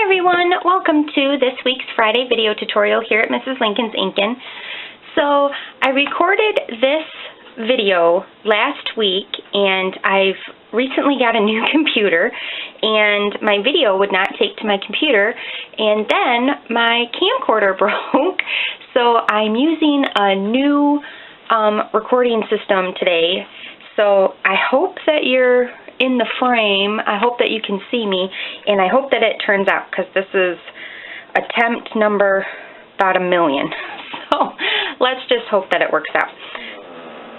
everyone, welcome to this week's Friday video tutorial here at Mrs. Lincoln's Inkin. So I recorded this video last week and I've recently got a new computer and my video would not take to my computer and then my camcorder broke, so I'm using a new recording system today. So I hope that you're in the frame. I hope that you can see me, and I hope that it turns out, because this is attempt number about 1,000,000. So let's just hope that it works out.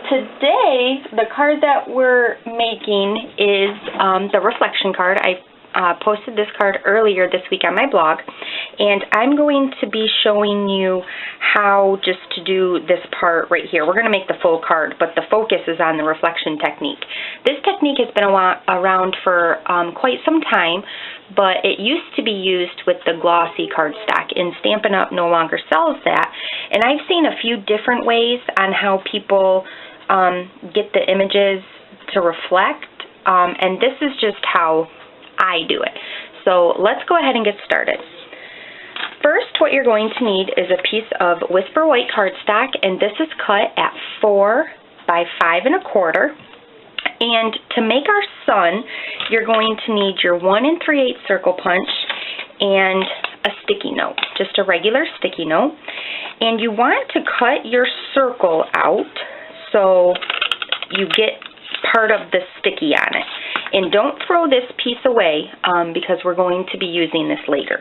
Today, the card that we're making is the reflection card. I posted this card earlier this week on my blog, and I'm going to be showing you how just to do this part right here. We're going to make the full card, but the focus is on the reflection technique. This technique has been around for quite some time, but it used to be used with the glossy cardstock, and Stampin' Up! No longer sells that. And I've seen a few different ways on how people get the images to reflect, and this is just how I do it. So let's go ahead and get started. First, what you're going to need is a piece of Whisper White cardstock, and this is cut at 4 by 5 1/4. And to make our sun, you're going to need your 1 3/8 circle punch and a sticky note, just a regular sticky note. And you want to cut your circle out so you get part of the sticky on it. And don't throw this piece away because we're going to be using this later.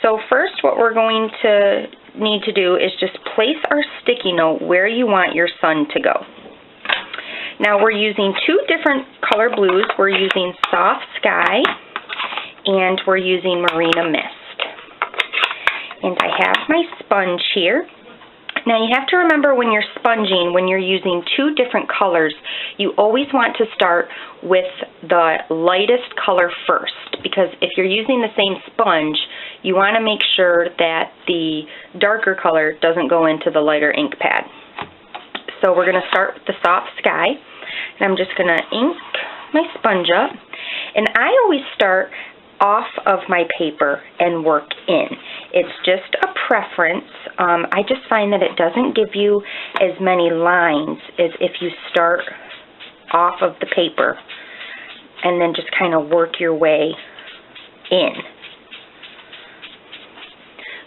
So first, what we're going to need to do is just place our sticky note where you want your sun to go. Now we're using two different color blues. We're using Soft Sky and we're using Marina Mist. And I have my sponge here. Now you have to remember when you're sponging, when you're using two different colors, you always want to start with the lightest color first, because if you're using the same sponge, you want to make sure that the darker color doesn't go into the lighter ink pad. So we're going to start with the Soft Sky, and I'm just going to ink my sponge up. And I always start off of my paper and work in. It's just a preference. I just find that it doesn't give you as many lines as if you start off of the paper and then just kind of work your way in,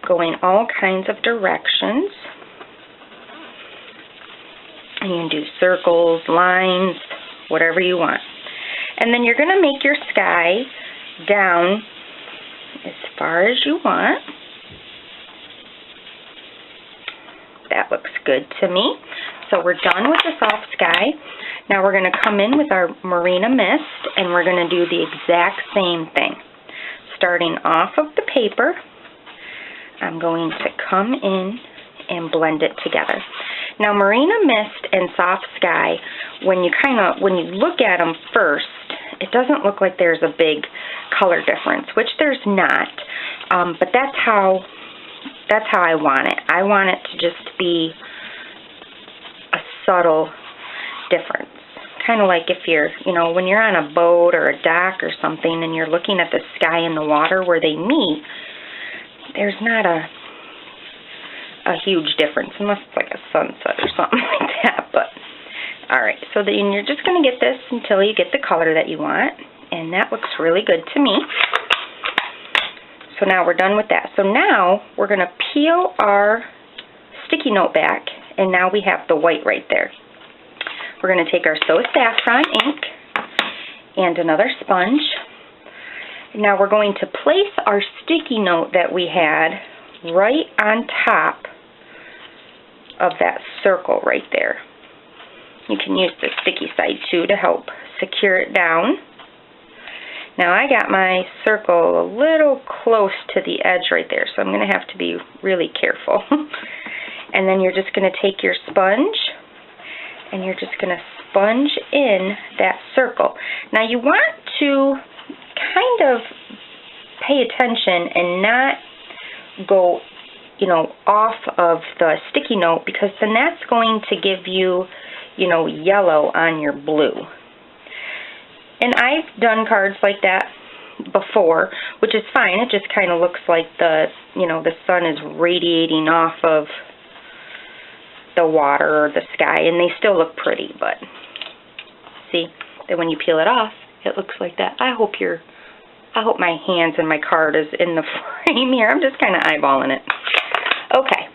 going all kinds of directions. And you can do circles, lines, whatever you want. And then you're going to make your sky down as far as you want. That looks good to me. So we're done with the Soft Sky. Now we're going to come in with our Marina Mist, and we're going to do the exact same thing. Starting off of the paper, I'm going to come in and blend it together. Now Marina Mist and Soft Sky, when you look at them first, it doesn't look like there's a big color difference, which there's not, but that's how I want it. I want it to just be a subtle difference. Kind of like if you're, when you're on a boat or a dock or something and you're looking at the sky and the water where they meet, there's not a huge difference, unless it's like a sunset or something like that. But alright, so then you're just going to get this until you get the color that you want, and that looks really good to me. So now we're done with that. So now we're going to peel our sticky note back, and now we have the white right there. We're going to take our So Saffron ink and another sponge. Now we're going to place our sticky note that we had right on top of that circle right there. You can use the sticky side too to help secure it down. Now I got my circle a little close to the edge right there, so I'm going to have to be really careful. And then you're just going to take your sponge and you're just going to sponge in that circle. Now you want to kind of pay attention and not go, off of the sticky note, because then that's going to give you, yellow on your blue. And I've done cards like that before, which is fine. It just kind of looks like the sun is radiating off of the water or the sky, and they still look pretty, but see that when you peel it off, it looks like that. I hope my hands and my card is in the frame here. I'm just kind of eyeballing it. Okay.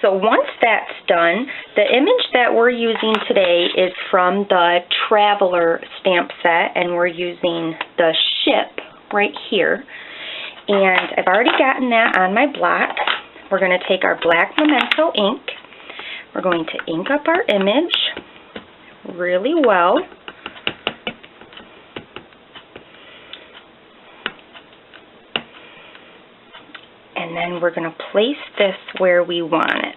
So once that's done, the image that we're using today is from the Traveler stamp set, and we're using the ship right here. And I've already gotten that on my block. We're going to take our black Memento ink. We're going to ink up our image really well. And then we're going to place this where we want it.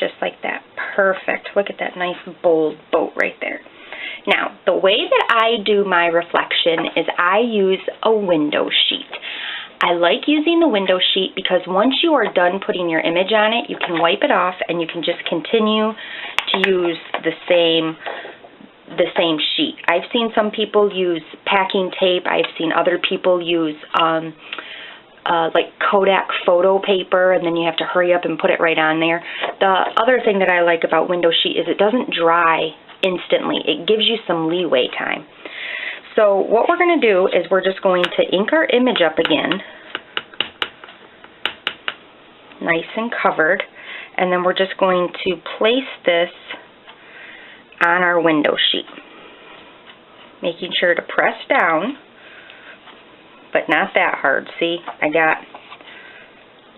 Just like that. Perfect. Look at that nice bold boat right there. Now, the way that I do my reflection is I use a window sheet. I like using the window sheet because once you are done putting your image on it, you can wipe it off and you can just continue to use the same sheet. I've seen some people use packing tape. I've seen other people use like Kodak photo paper, and then you have to hurry up and put it right on there. The other thing that I like about window sheet is it doesn't dry instantly. It gives you some leeway time. So what we're going to do is we're just going to ink our image up again, nice and covered, and then we're just going to place this on our window sheet, making sure to press down, but not that hard. See, I got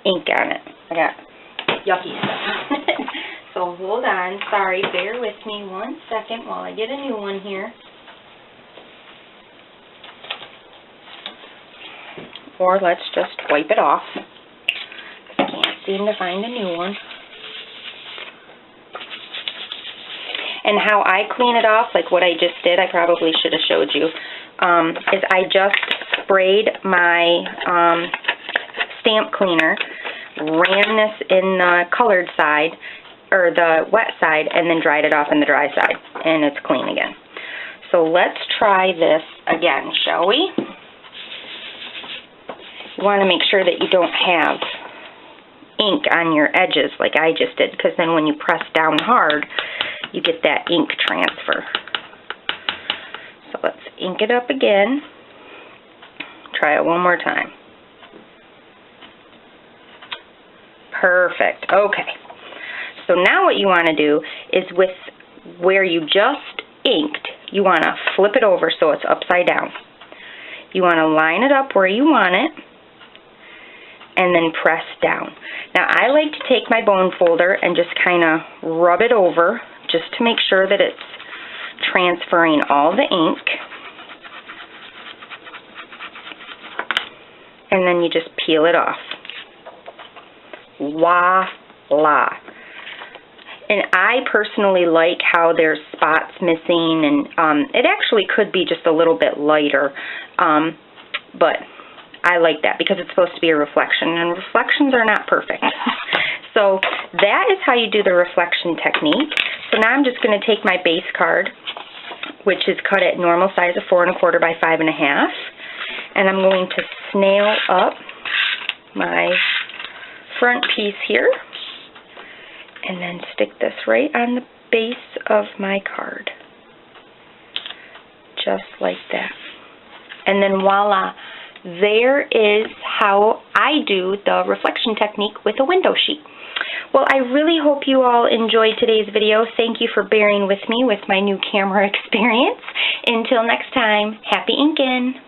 ink on it. I got yucky stuff. So hold on. Sorry, bear with me 1 second while I get a new one here. Or let's just wipe it off. I can't seem to find a new one. And how I clean it off, like what I just did, I probably should have showed you, is I just sprayed my stamp cleaner, ran this in the colored side, or the wet side, and then dried it off in the dry side, and it's clean again. So let's try this again, shall we? You want to make sure that you don't have ink on your edges like I just did, because then when you press down hard, you get that ink transfer. So let's ink it up again. Try it one more time. Perfect. Okay. So now what you want to do is with where you just inked, you want to flip it over so it's upside down. You want to line it up where you want it and then press down. Now I like to take my bone folder and just kind of rub it over just to make sure that it's transferring all the ink. And then you just peel it off. Voila! And I personally like how there's spots missing, and it actually could be just a little bit lighter, but I like that because it's supposed to be a reflection, and reflections are not perfect. So that is how you do the reflection technique. So now I'm just going to take my base card, which is cut at normal size of 4 1/4 by 5 1/2, and I'm going to snail up my front piece here, and then stick this right on the base of my card, just like that. And then voila, there is how I do the reflection technique with a window sheet. Well, I really hope you all enjoyed today's video. Thank you for bearing with me with my new camera experience. Until next time, happy inkin'!